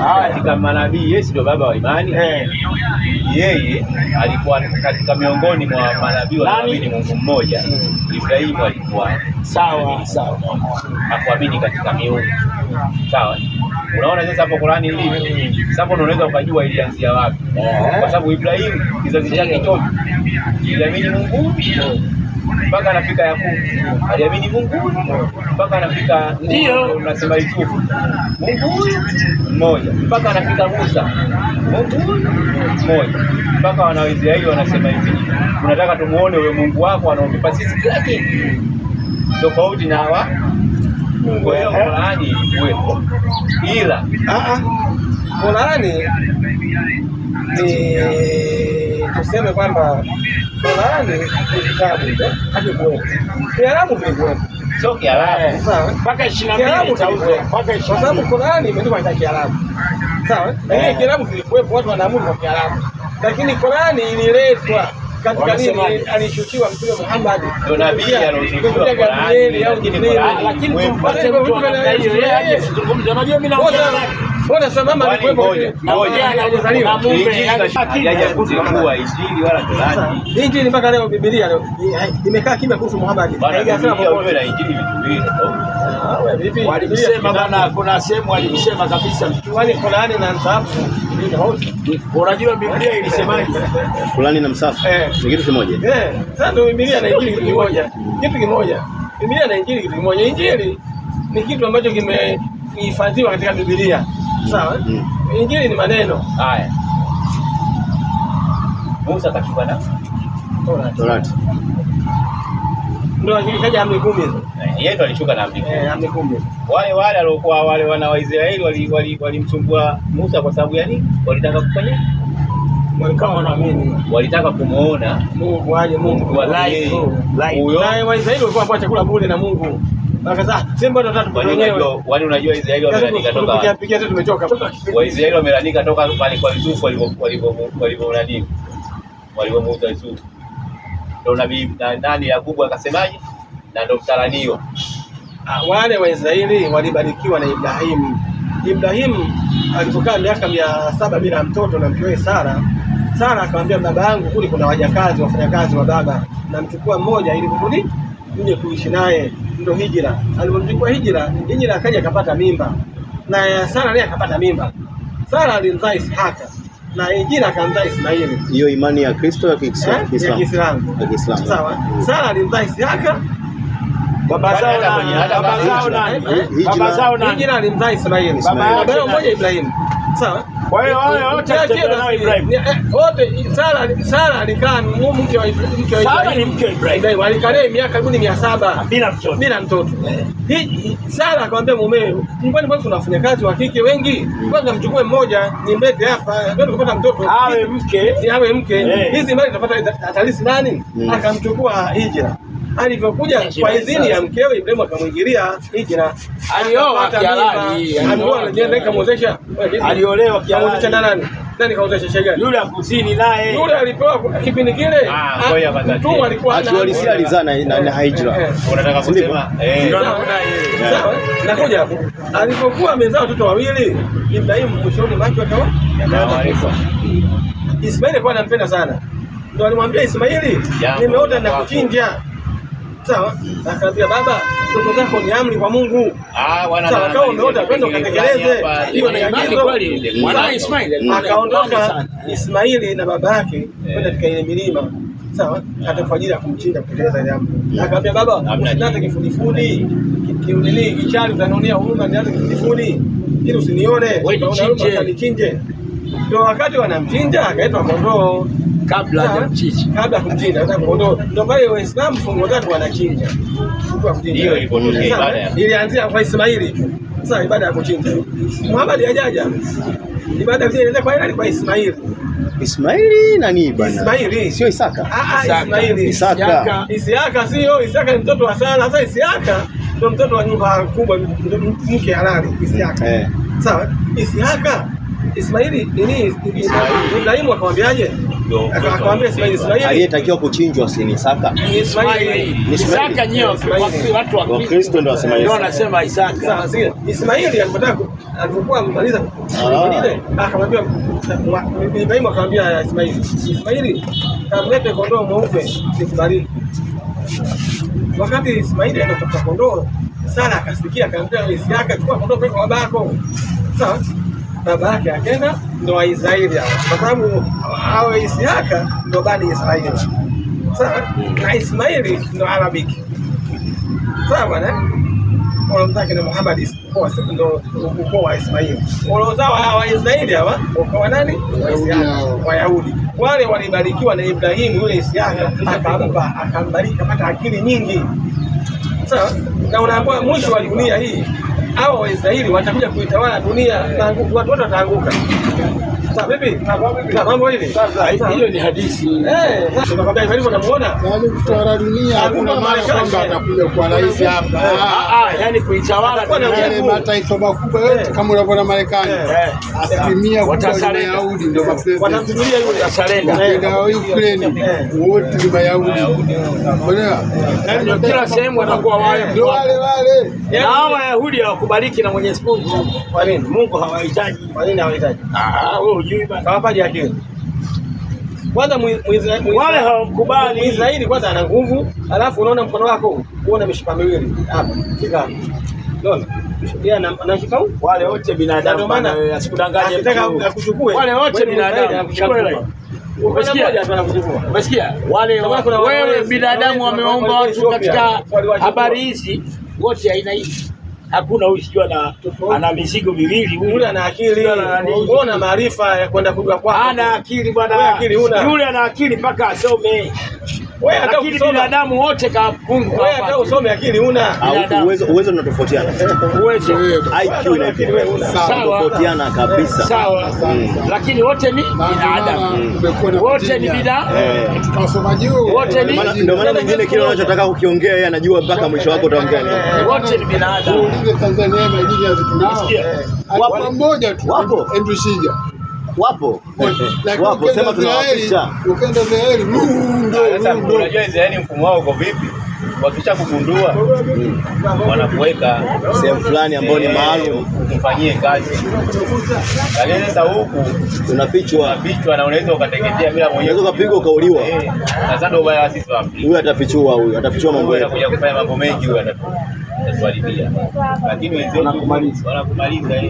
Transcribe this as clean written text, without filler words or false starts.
katika manabii. Yesu ndio baba wa imani. Yeye alikuwa katika miongoni mwa manabii wanaoamini Mungu mmoja. Ibrahimu alikuwa sawa, hakuamini katika miungu. Sawa. Unaona sasa hapo Qur'ani ilivyo. Sasa unaweza ukajua ilianzia wapi. Kwa sababu Ibrahimu kizazi chake chote aliamini Mungu mpaka anafika Yakubu. Aliamini Mungu mpaka anafika, ndio unasema Yusufu. Mungu mmoja mpaka anafika Musa. Mungu mmoja mpaka wana Israeli wanasema hivi, tunataka tumuone wewe Mungu wako anaotupa sisi kila kitu. Tofauti na hawa Mungu wa Qur'ani wewe. Ila Qur'ani tuseme kwamba Qur'ani ni kitabu hakikuwepo. Kiarabu kilikuwepo. Sio Kiarabu. Sawa. Mpaka 22 itauzwa. Mpaka 22. Kwa sababu Qur'ani imeandikwa kwa Kiarabu. Sawa? Na Kiarabu kilikuwepo, watu wanaamini kwa Kiarabu. Lakini Qur'ani ililetwa katika nini? Alishukiwa Mtume Muhammad. Ndio nabii aliyoshukiwa Qur'ani, lakini tumpate mtu namna hiyo. Yeye ajizungumze. Unajua mimi naongea bora sababu alikuwepo na alizaliwa hajaja kuzikua Injili wala Qur'ani. Injili mpaka leo Biblia leo imekaa kimya kuhusu Muhammad. Haijasema popote na Injili vitu vingi. Walisema bana, kuna sehemu walisema kabisa wale Qur'ani na msahafu ni tofauti. Unajua Biblia ilisemaje? Qur'ani na msahafu ni kitu kimoja. Sasa ndio Biblia na Injili kitu kimoja. Kitu kimoja. Biblia na Injili kitu kimoja. Injili ni kitu ambacho kimehifadhiwa katika Biblia. Sawa? Injili ni maneno. Haya. Musa akachukua na Torati. Ndio alikaja amri 10. Yeye ndo alishuka na amri 10. Amri 10. Wale waliokuwa wale wana wa Israeli walimsumbua Musa kwa sababu yani walitaka kufanya walikuwa wanaamini. Walitaka kumuona Mungu aje, Mungu wa live. Huyo wa Israeli walikuwa kwa chakula bure na Mungu. Akasema simba ndo tatu wenyewe. Wale unajua Israeli wamelanika toka. Tukipigia tu tumechoka. Wa Israeli wamelanika toka pale kwa Yusufu walivyomuuza Yusufu. Ndio nabii nani Yakubu akasemaje? Na ndio mtalaniwa. Wale wa Israeli walibarikiwa na Ibrahimu. Ibrahimu alipokaa miaka 700 bila mtoto na mkewe Sara. Sara akamwambia baba yangu kule kuna wajakazi wafanyakazi wa baba, na mchukua mmoja ili kurudi nje kuishi naye. Ndio hijra. Alipomchukua hijra akaja akapata mimba. Na Sara naye akapata mimba. Sara alimzaa Ishaka na hijra akamzaa Ismaili. Hiyo imani ya Kristo ya Kiislamu. Ya Kiislamu. Sawa. Sara alimzaa Ishaka. Baba zao nani? Hijra alimzaa Ismaili. Baba yao mmoja Ibrahimu. Sawa. Kwa hiyo wao wote nao Ibrahim. Wote Sara alikaa mke wa Ibrahim. Sara ni mke wa Ibrahim. Walikaa miaka karibu 700 bila mtoto. Sara akamwambia mumewe, "Mbona kuna wafanyakazi wa kike wengi? Kwanza mchukue mmoja nimlete hapa, ndio kupata mtoto." Awe mke. Hizi mali tutapata atalisi nani? Akamchukua Hijra. Alivyokuja kwa idhini ya mkewe Ibrahimu akamwingilia Hijra. Alioa kihalali. Anaenda kumwozesha. Aliolewa kihalali. Nani? Nani kaozesha shega? Yule akusini naye. Yule alipewa kipindi kile. Ngoja kwanza. Tu alikuwa aliwalisia alizaa na Hijra. Unataka kusema sawa. Nakuja hapo. Alipokuwa amezaa watoto wawili, Ibrahimu mwishoni mwake akawa Ismaili alikuwa anampenda sana. Ndio alimwambia Ismaili, nimeota na kuchinja. Sawa? Akamwambia baba, ndoto zako ni amri kwa Mungu. Sawa, kama umeota kwenda ukatekeleze. Hiyo ni agizo kweli. Mwana Ismaili akaondoka Ismaili na baba yake kwenda katika ile milima. Sawa? Atafajira kumchinja kutekeleza ile amri. Akamwambia baba, usinate kifudifudi. Kiunili kichali utanonia huruma, nianze kifudifudi. Ili usinione. Unaona nichinje. Ndio wakati wanamchinja akaitwa kondoo. Kabla kumchinja ndio pale Waislamu fungo tatu wanachinja. Hiyo ilipotokea ibada ilianzia kwa Ismaili tu. Sasa ibada ya kuchinja Muhammad hajaja, ibada zile inaanza kwa nani? Kwa Ismaili. Ismaili nani bwana? Ismaili sio Isaka. Ismaili. Isaka sio Isaka, ni mtoto wa Sara. Sasa Isaka ndio mtoto wa nyumba kubwa, mke halali Isaka. Sawa. Ismaili nini? Ibrahimu akamwambiaje? Akamwambia Ismaili aliyetakiwa kuchinjwa si ni Isaka. Isaka nyewe watu wa Kristo ndio wasema Isaka. Ismaili alipotaka alipokuwa amemaliza ile akamwambia Ibrahim, akamwambia Ismaili, kamlete kondoo mweupe nikubariki. Wakati Ismaili anakuta kondoo, Sara akasikia, akamwambia Isaka, chukua kondoo kwa babako. Sawa, baba yake akaenda, ndo Waisraeli hao, kwa sababu hao Isaka ndo bani Israeli. Sawa, na Ismaili ndo Arabiki. Sawa bwana, wale mtake na Muhammad ndo ukoo wa Ismaili. Wale zao hawa Israeli hawa ukoo wa nani? Wayahudi. Wale walibarikiwa na Ibrahimu, yule Isaka akambariki, akapata akili nyingi. Sawa, na unaambiwa mwisho wa dunia hii hao Waisraeli watakuja kuitawala dunia na watu wote wataanguka. Sasa vipi? Na mambo hili. Sasa hiyo ni hadithi. Tunakwambia hivyo unamuona? Yaani kutawala dunia hakuna maana kwamba atakuja kwa rais hapa. Yaani kuitawala yale mataifa makubwa yote kama unavyoona Marekani. Asilimia kubwa ni Wayahudi ndio mapresident. Watamtumilia yule asalenda. Ndio Ukraine wote ni Wayahudi. Unaona? Yaani kila sehemu watakuwa wale. Ndio wale. Na hao Wayahudi hawakubaliki na Mwenyezi Mungu. Kwa nini? Mungu hawahitaji. Kwa nini hawahitaji? Wewe hujui bana. Hawapaji akili. Kwanza wale hawakubali. Israeli kwanza ana nguvu, alafu unaona mkono wako uone mishipa miwili hapa. Shika. Unaona? Yeye anashika huko. Wale wote binadamu maana asikudanganye. Anataka akuchukue. Wale wote binadamu. Umesikia? Wale wewe binadamu wameomba watu katika habari hizi wote aina hii. Hakuna huyu sijua ana mizigo miwili, yule ana akili, una maarifa ya kwenda kujua kwako. Ana akili bwana. Yule ana akili mpaka asome. Wewe hata binadamu wote kapungu. Wewe hata usome akili una. Uwezo unatofautiana. Uwezo IQ inatofautiana kabisa. Sawa. Lakini wote ni binadamu. Wote ni binadamu. Tutasoma juu. Wote ni ndio maana mwingine kile unachotaka kukiongea yeye anajua mpaka mwisho wako utaongea nini. Wote ni binadamu. Tanzania majiji ya tunao. Wapo mmoja tu. Wapo. Andrew Shija. Wapo sema tunawapisha. Ukenda Israeli ndio unajua Israeli mfumo wao uko vipi? Wakisha kugundua wanakuweka sehemu fulani ambayo ni maalum kufanyie kazi. Lakini sasa huku unafichwa na unaweza ukateketea bila mwenyewe, unaweza kupigwa ukauliwa. Sasa ndio ubaya sisi wapi? Huyu atafichua mambo yake, anakuja kufanya mambo mengi, huyu atatuharibia. Lakini wenzetu wanakumaliza